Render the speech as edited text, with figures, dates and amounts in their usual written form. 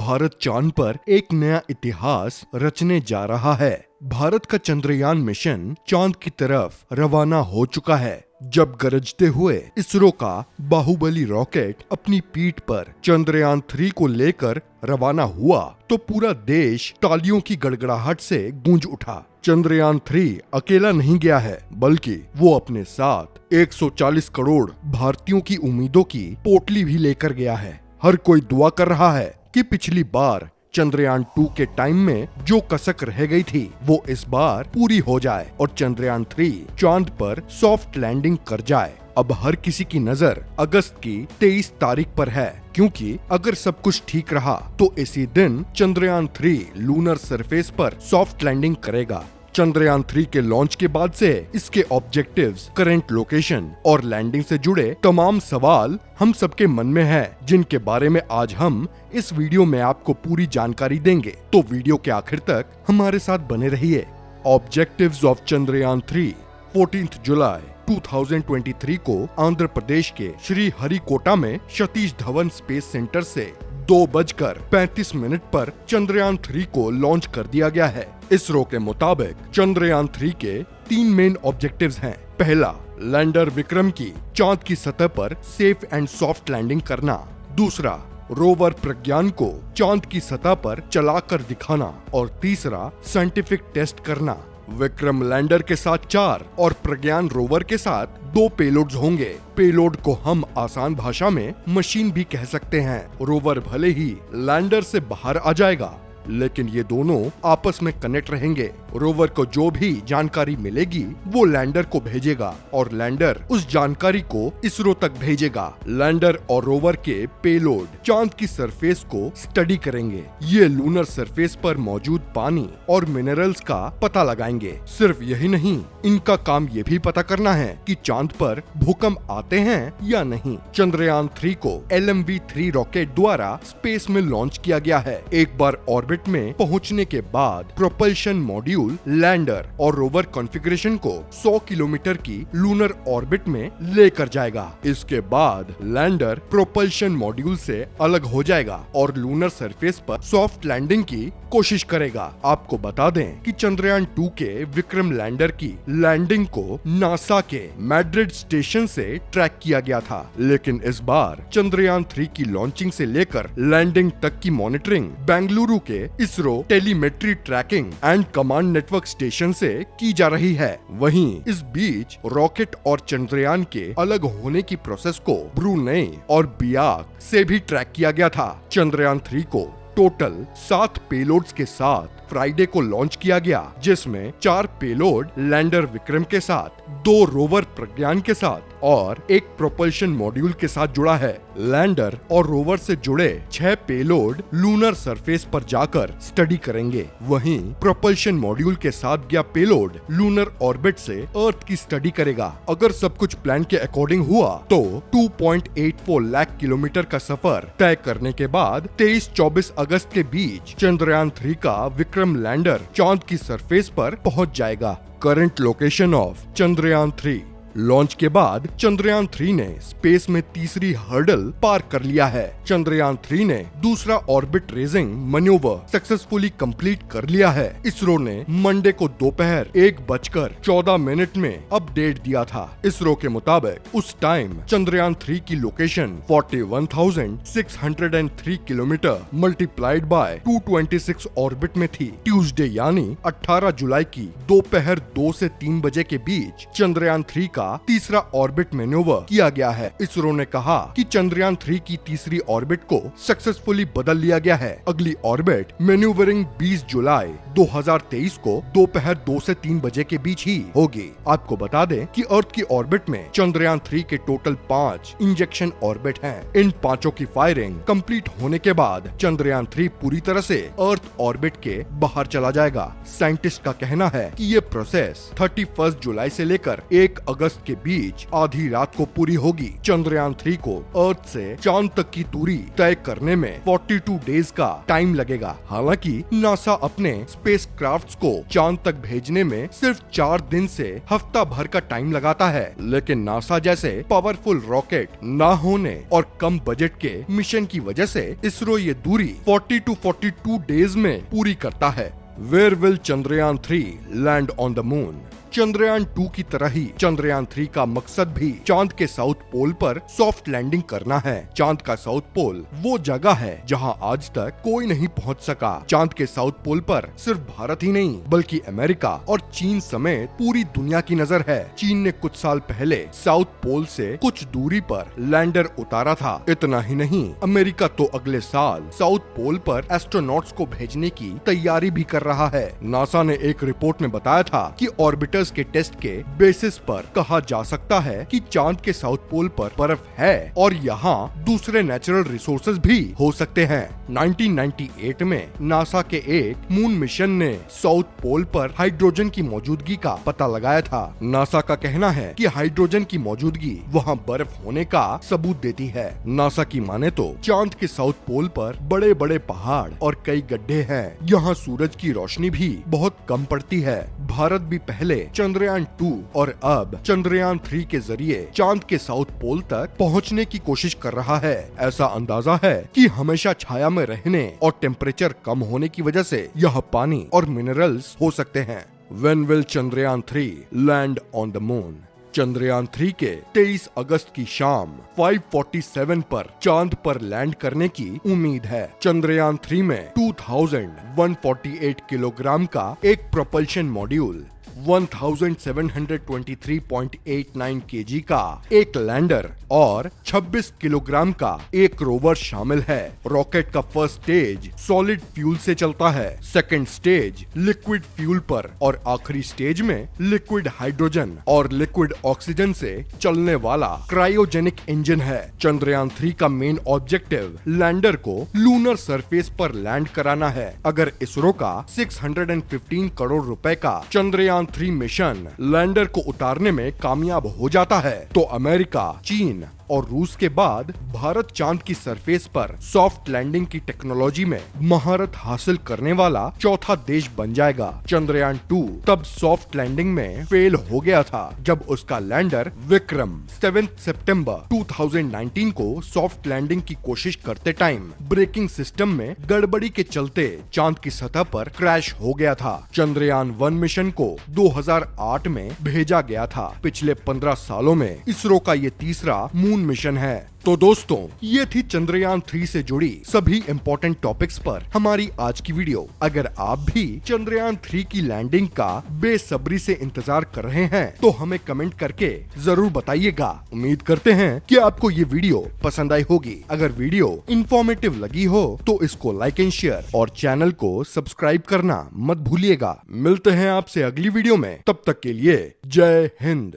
भारत चांद पर एक नया इतिहास रचने जा रहा है। भारत का चंद्रयान मिशन चांद की तरफ रवाना हो चुका है। जब गरजते हुए इसरो का बाहुबली रॉकेट अपनी पीठ पर चंद्रयान 3 को लेकर रवाना हुआ तो पूरा देश तालियों की गड़गड़ाहट से गूंज उठा। चंद्रयान 3 अकेला नहीं गया है, बल्कि वो अपने साथ 140 करोड़ भारतीयों की उम्मीदों की पोटली भी लेकर गया है। हर कोई दुआ कर रहा है कि पिछली बार चंद्रयान 2 के टाइम में जो कसक रह गई थी वो इस बार पूरी हो जाए और चंद्रयान 3 चांद पर सॉफ्ट लैंडिंग कर जाए। अब हर किसी की नजर अगस्त की 23 तारीख पर है, क्योंकि अगर सब कुछ ठीक रहा तो इसी दिन चंद्रयान 3 लूनर सरफेस पर सॉफ्ट लैंडिंग करेगा। चंद्रयान 3 के लॉन्च के बाद से इसके ऑब्जेक्टिव्स, करंट लोकेशन और लैंडिंग से जुड़े तमाम सवाल हम सबके मन में हैं, जिनके बारे में आज हम इस वीडियो में आपको पूरी जानकारी देंगे। तो वीडियो के आखिर तक हमारे साथ बने रहिए। Objectives of Chandrayaan 3। 14 जुलाई 2023 को आंध्र प्रदेश के श्री हरिकोटा में सतीश धवन स्पेस सेंटर से 2:35 पर चंद्रयान 3 को लॉन्च कर दिया गया है। इसरो के मुताबिक चंद्रयान 3 के 3 मेन ऑब्जेक्टिव्स हैं। पहला, लैंडर विक्रम की चांद की सतह पर सेफ एंड सॉफ्ट लैंडिंग करना। दूसरा, रोवर प्रज्ञान को चांद की सतह पर चलाकर दिखाना। और तीसरा, साइंटिफिक टेस्ट करना। विक्रम लैंडर के साथ 4 और प्रज्ञान रोवर के साथ 2 पेलोड्स होंगे। पेलोड को हम आसान भाषा में मशीन भी कह सकते हैं। रोवर भले ही लैंडर से बाहर आ जाएगा, लेकिन ये दोनों आपस में कनेक्ट रहेंगे। रोवर को जो भी जानकारी मिलेगी वो लैंडर को भेजेगा और लैंडर उस जानकारी को इसरो तक भेजेगा। लैंडर और रोवर के पेलोड चांद की सरफेस को स्टडी करेंगे। ये लूनर सरफेस पर मौजूद पानी और मिनरल्स का पता लगाएंगे। सिर्फ यही नहीं, इनका काम ये भी पता करना है कि चांद पर भूकंप आते हैं या नहीं। चंद्रयान 3 को LMV-3 रॉकेट द्वारा स्पेस में लॉन्च किया गया है। एक बार ऑर्बिट में पहुंचने के बाद प्रोपल्शन मॉड्यूल लैंडर और रोवर कॉन्फ़िगरेशन को 100 किलोमीटर की लूनर ऑर्बिट में लेकर जाएगा। इसके बाद लैंडर प्रोपल्शन मॉड्यूल से अलग हो जाएगा और लूनर सरफेस पर सॉफ्ट लैंडिंग की कोशिश करेगा। आपको बता दें कि चंद्रयान 2 के विक्रम लैंडर की लैंडिंग को नासा के मैड्रिड स्टेशन से ट्रैक किया गया था, लेकिन इस बार चंद्रयान 3 की लॉन्चिंग से लेकर लैंडिंग तक की मॉनिटरिंग बेंगलुरु के ISRO telemetry tracking and command network station से की जा रही है। वहीं इस बीच रॉकेट और चंद्रयान के अलग होने की प्रोसेस को ब्रूनेई और बियाक से भी ट्रैक किया गया था। चंद्रयान 3 को टोटल 7 पेलोड्स के साथ फ्राइडे को लॉन्च किया गया, जिसमें 4 पेलोड लैंडर विक्रम के साथ, 2 रोवर प्रज्ञान के साथ और 1 प्रोपल्शन मॉड्यूल के साथ जुड़ा है। लैंडर और रोवर से जुड़े 6 पेलोड लूनर सरफेस पर जाकर स्टडी करेंगे। वहीं प्रोपल्शन मॉड्यूल के साथ गया पेलोड लूनर ऑर्बिट से अर्थ की स्टडी करेगा। अगर सब कुछ प्लान के अकॉर्डिंग हुआ तो 2.84 लाख किलोमीटर का सफर तय करने के बाद 23-24 अगस्त के बीच चंद्रयान 3 का विक्रम लैंडर चांद की सरफेस पर पहुंच जाएगा। Current location of Chandrayaan 3। Launch के बाद चंद्रयान 3 ने स्पेस में तीसरी हर्डल पार कर लिया है। चंद्रयान 3 ने दूसरा orbit raising manoeuvre successfully complete कर लिया है। इसरो ने मंडे को दोपहर 1:14 में अपडेट दिया था। इसरो के मुताबिक उस टाइम चंद्रयान 3 की location 41,603 kilometre multiplied by 226 orbit में थी। ट्यूसडे यानी 18 जुलाई की दोपहर 2 से 3 बजे के बीच चंद्रयान 3 का तीसरा ऑर्बिट मैन्यूवर किया गया है। इसरो ने कहा कि चंद्रयान 3 की तीसरी ऑर्बिट को सक्सेसफुली बदल लिया गया है। अगली ऑर्बिट मैन्यूवरिंग 20 जुलाई 2023 को दोपहर 2 से 3 बजे के बीच ही होगी। आपको बता दें कि अर्थ की ऑर्बिट में चंद्रयान 3 के टोटल 5 इंजेक्शन ऑर्बिट हैं। इन 5 की फायरिंग कंप्लीट होने के बाद चंद्रयान 3 पूरी तरह से अर्थ ऑर्बिट के बाहर चला जाएगा। साइंटिस्ट का कहना है कि ये प्रोसेस 31 जुलाई से लेकर 1 अगस्त अगस्त के बीच आधी रात को पूरी होगी। चंद्रयान 3 को अर्थ से चांद तक की दूरी तय करने में 42 डेज का टाइम लगेगा। हालांकि नासा अपने स्पेस क्राफ्ट्स को चांद तक भेजने में सिर्फ 4 दिन से हफ्ता भर का टाइम लगाता है, लेकिन नासा जैसे पावरफुल रॉकेट ना होने और कम बजट के मिशन की वजह से इसरो ये दूरी 40 to 42 डेज में पूरी करता है। Where will Chandrayaan 3 land on the moon? Chandrayaan 2 की तरह ही चंद्रयान 3 का मकसद भी चांद के साउथ पोल पर सॉफ्ट लैंडिंग करना है। चांद का साउथ पोल वो जगह है जहां आज तक कोई नहीं पहुंच सका। चांद के साउथ पोल पर सिर्फ भारत ही नहीं बल्कि अमेरिका और चीन समेत पूरी दुनिया की नजर है। चीन ने कुछ साल पहले साउथ पोल से कुछ दूरी पर लैंडर उतारा था। इतना ही नहीं, अमेरिका तो अगले साल साउथ पोल पर एस्ट्रोनॉट्स को भेजने की तैयारी भी कर रहा है। नासा ने एक रिपोर्ट में बताया था कि ऑर्बिटर के टेस्ट के बेसिस पर कहा जा सकता है कि चांद के साउथ पोल पर बर्फ है और यहाँ दूसरे नेचुरल रिसोर्सेज भी हो सकते हैं। 1998 में नासा के एक मून मिशन ने साउथ पोल पर हाइड्रोजन की मौजूदगी का पता लगाया था। नासा का कहना है कि हाइड्रोजन की मौजूदगी वहाँ बर्फ होने का सबूत देती है। नासा की माने तो चांद के साउथ पोल पर बड़े बड़े पहाड़ और कई गड्ढे हैं। यहाँ सूरज की रोशनी भी बहुत कम पड़ती है। भारत भी पहले चंद्रयान 2 और अब चंद्रयान 3 के जरिए चांद के साउथ पोल तक पहुंचने की कोशिश कर रहा है। ऐसा अंदाजा है कि हमेशा छाया में रहने और टेम्परेचर कम होने की वजह से यह पानी और मिनरल्स हो सकते हैं। When will Chandrayaan 3 land on the moon? Chandrayaan 3 के 23 अगस्त की शाम 5:47 पर चांद पर लैंड करने की उम्मीद है। चंद्रयान 3 में 2148 किलोग्राम का एक प्रोपल्शन मॉड्यूल, 1723.89 केजी का एक लैंडर और 26 किलोग्राम का एक रोवर शामिल है। रॉकेट का फर्स्ट स्टेज सॉलिड फ्यूल से चलता है, सेकंड स्टेज लिक्विड फ्यूल पर और आखिरी स्टेज में लिक्विड हाइड्रोजन और लिक्विड ऑक्सीजन से चलने वाला क्रायोजेनिक इंजन है। चंद्रयान 3 का मेन ऑब्जेक्टिव लैंडर को लूनर सरफेस पर लैंड कराना है। अगर इसरो का 615 करोड़ रुपए का चंद्रयान 3 मिशन लैंडर को उतारने में कामयाब हो जाता है तो अमेरिका, चीन और रूस के बाद भारत चांद की सरफेस पर सॉफ्ट लैंडिंग की टेक्नोलॉजी में महारत हासिल करने वाला चौथा देश बन जाएगा। चंद्रयान 2 तब सॉफ्ट लैंडिंग में फेल हो गया था जब उसका लैंडर विक्रम 7 सितंबर 2019 को सॉफ्ट लैंडिंग की कोशिश करते टाइम ब्रेकिंग सिस्टम में गड़बड़ी के चलते चांद की सतह पर क्रैश हो गया था। चंद्रयान 1 मिशन को 2008 में भेजा गया था। पिछले 15 सालों में इसरो का ये तीसरा मून मिशन है। तो दोस्तों, ये थी चंद्रयान 3 से जुड़ी सभी इम्पोर्टेंट टॉपिक्स पर हमारी आज की वीडियो। अगर आप भी चंद्रयान 3 की लैंडिंग का बेसब्री से इंतजार कर रहे हैं तो हमें कमेंट करके जरूर बताइएगा। उम्मीद करते हैं कि आपको ये वीडियो पसंद आई होगी। अगर वीडियो इंफॉर्मेटिव लगी हो तो इसको लाइक एंड शेयर और चैनल को सब्सक्राइब करना मत भूलिएगा। मिलते हैं आपसे अगली वीडियो में, तब तक के लिए जय हिंद।